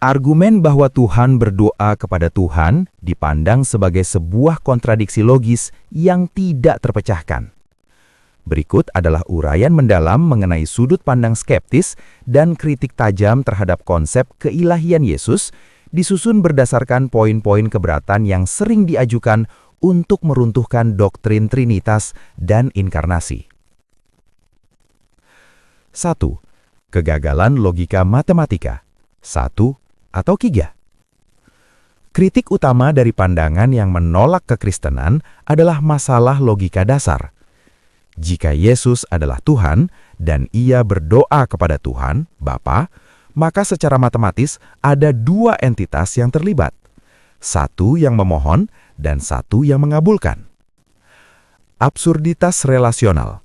Argumen bahwa Tuhan berdoa kepada Tuhan dipandang sebagai sebuah kontradiksi logis yang tidak terpecahkan. Berikut adalah uraian mendalam mengenai sudut pandang skeptis dan kritik tajam terhadap konsep keilahian Yesus, disusun berdasarkan poin-poin keberatan yang sering diajukan untuk meruntuhkan doktrin Trinitas dan inkarnasi. 1. Kegagalan logika matematika. 1 atau 3. Kritik utama dari pandangan yang menolak kekristenan adalah masalah logika dasar. Jika Yesus adalah Tuhan dan Ia berdoa kepada Tuhan, Bapa, maka secara matematis ada dua entitas yang terlibat. Satu yang memohon dan satu yang mengabulkan. Absurditas relasional.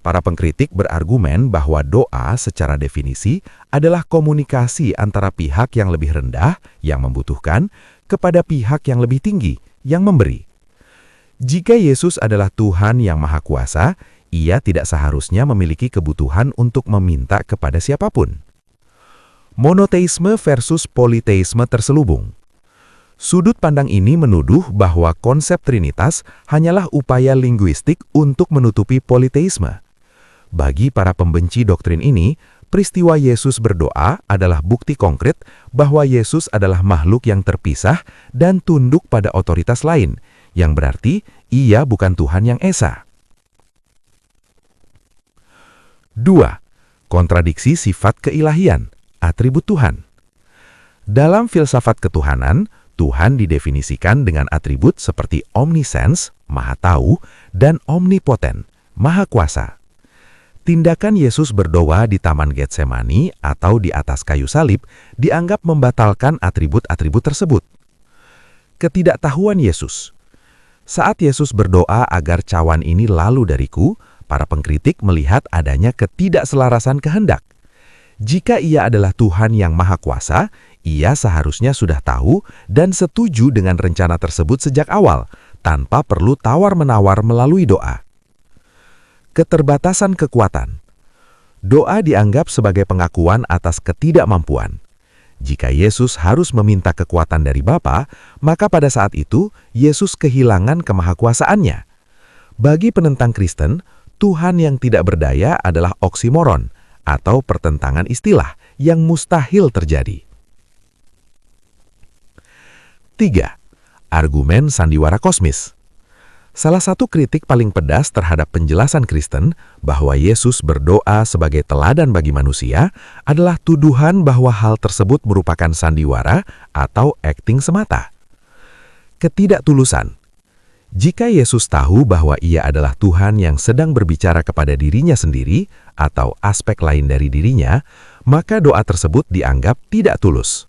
Para pengkritik berargumen bahwa doa secara definisi adalah komunikasi antara pihak yang lebih rendah, yang membutuhkan, kepada pihak yang lebih tinggi, yang memberi. Jika Yesus adalah Tuhan yang Maha Kuasa, Ia tidak seharusnya memiliki kebutuhan untuk meminta kepada siapapun. Monoteisme versus politeisme terselubung. Sudut pandang ini menuduh bahwa konsep Trinitas hanyalah upaya linguistik untuk menutupi politeisme. Bagi para pembenci doktrin ini, peristiwa Yesus berdoa adalah bukti konkret bahwa Yesus adalah makhluk yang terpisah dan tunduk pada otoritas lain, yang berarti Ia bukan Tuhan yang esa. 2. Kontradiksi sifat keilahian, atribut Tuhan. Dalam filsafat ketuhanan, Tuhan didefinisikan dengan atribut seperti omniscience, maha tahu, dan omnipoten, maha kuasa. Tindakan Yesus berdoa di Taman Getsemani atau di atas kayu salib dianggap membatalkan atribut-atribut tersebut. Ketidaktahuan Yesus. Saat Yesus berdoa agar cawan ini lalu dariku, para pengkritik melihat adanya ketidakselarasan kehendak. Jika Ia adalah Tuhan yang Maha Kuasa, Ia seharusnya sudah tahu dan setuju dengan rencana tersebut sejak awal, tanpa perlu tawar-menawar melalui doa. Keterbatasan kekuatan. Doa dianggap sebagai pengakuan atas ketidakmampuan. Jika Yesus harus meminta kekuatan dari Bapa, maka pada saat itu Yesus kehilangan kemahakuasaannya. Bagi penentang Kristen, Tuhan yang tidak berdaya adalah oksimoron atau pertentangan istilah yang mustahil terjadi. 3. Argumen sandiwara kosmis. Salah satu kritik paling pedas terhadap penjelasan Kristen bahwa Yesus berdoa sebagai teladan bagi manusia adalah tuduhan bahwa hal tersebut merupakan sandiwara atau akting semata. Ketidaktulusan. Jika Yesus tahu bahwa Ia adalah Tuhan yang sedang berbicara kepada dirinya sendiri atau aspek lain dari dirinya, maka doa tersebut dianggap tidak tulus.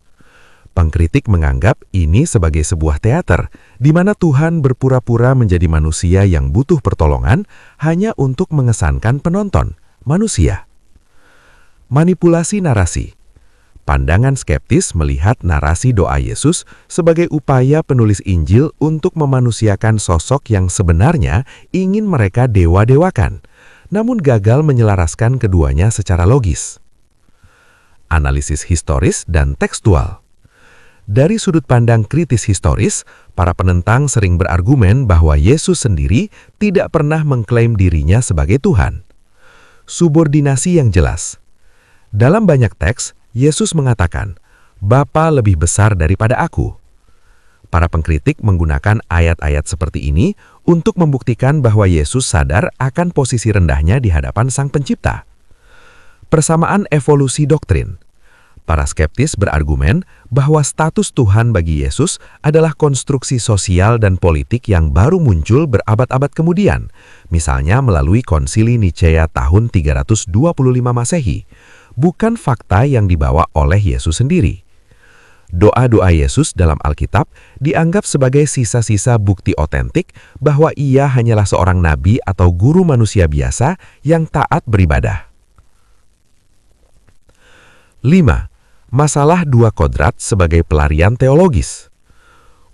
Pengkritik menganggap ini sebagai sebuah teater, di mana Tuhan berpura-pura menjadi manusia yang butuh pertolongan hanya untuk mengesankan penonton, manusia. Manipulasi narasi. Pandangan skeptis melihat narasi doa Yesus sebagai upaya penulis Injil untuk memanusiakan sosok yang sebenarnya ingin mereka dewa-dewakan, namun gagal menyelaraskan keduanya secara logis. Analisis historis dan tekstual. Dari sudut pandang kritis historis, para penentang sering berargumen bahwa Yesus sendiri tidak pernah mengklaim dirinya sebagai Tuhan. Subordinasi yang jelas. Dalam banyak teks, Yesus mengatakan, "Bapa lebih besar daripada aku." Para pengkritik menggunakan ayat-ayat seperti ini untuk membuktikan bahwa Yesus sadar akan posisi rendahnya di hadapan Sang Pencipta. Persamaan evolusi doktrin. Para skeptis berargumen bahwa status Tuhan bagi Yesus adalah konstruksi sosial dan politik yang baru muncul berabad-abad kemudian, misalnya melalui Konsili Nicea tahun 325 Masehi, bukan fakta yang dibawa oleh Yesus sendiri. Doa-doa Yesus dalam Alkitab dianggap sebagai sisa-sisa bukti otentik bahwa Ia hanyalah seorang nabi atau guru manusia biasa yang taat beribadah. 5. Masalah dua kodrat sebagai pelarian teologis.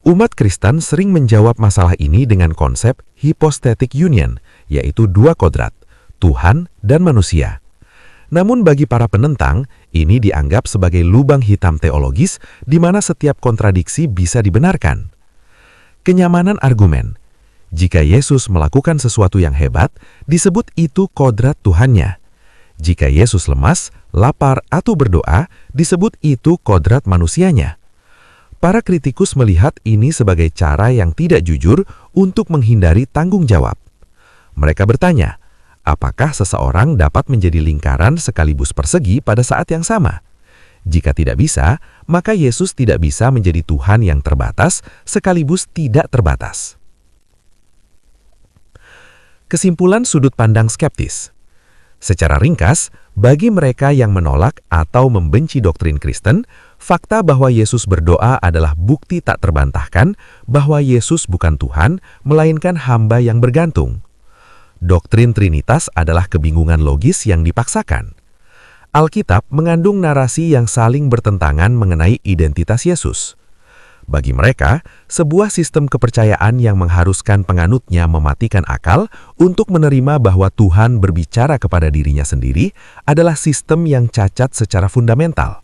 Umat Kristen sering menjawab masalah ini dengan konsep hypostatic union, yaitu dua kodrat, Tuhan dan manusia. Namun bagi para penentang, ini dianggap sebagai lubang hitam teologis di mana setiap kontradiksi bisa dibenarkan. Kenyamanan argumen. Jika Yesus melakukan sesuatu yang hebat, disebut itu kodrat Tuhannya. Jika Yesus lemas, lapar, atau berdoa, disebut itu kodrat manusianya. Para kritikus melihat ini sebagai cara yang tidak jujur untuk menghindari tanggung jawab. Mereka bertanya, apakah seseorang dapat menjadi lingkaran sekaligus persegi pada saat yang sama? Jika tidak bisa, maka Yesus tidak bisa menjadi Tuhan yang terbatas sekaligus tidak terbatas. Kesimpulan sudut pandang skeptis. Secara ringkas, bagi mereka yang menolak atau membenci doktrin Kristen, fakta bahwa Yesus berdoa adalah bukti tak terbantahkan bahwa Yesus bukan Tuhan, melainkan hamba yang bergantung. Doktrin Trinitas adalah kebingungan logis yang dipaksakan. Alkitab mengandung narasi yang saling bertentangan mengenai identitas Yesus. Bagi mereka, sebuah sistem kepercayaan yang mengharuskan penganutnya mematikan akal untuk menerima bahwa Tuhan berbicara kepada dirinya sendiri adalah sistem yang cacat secara fundamental.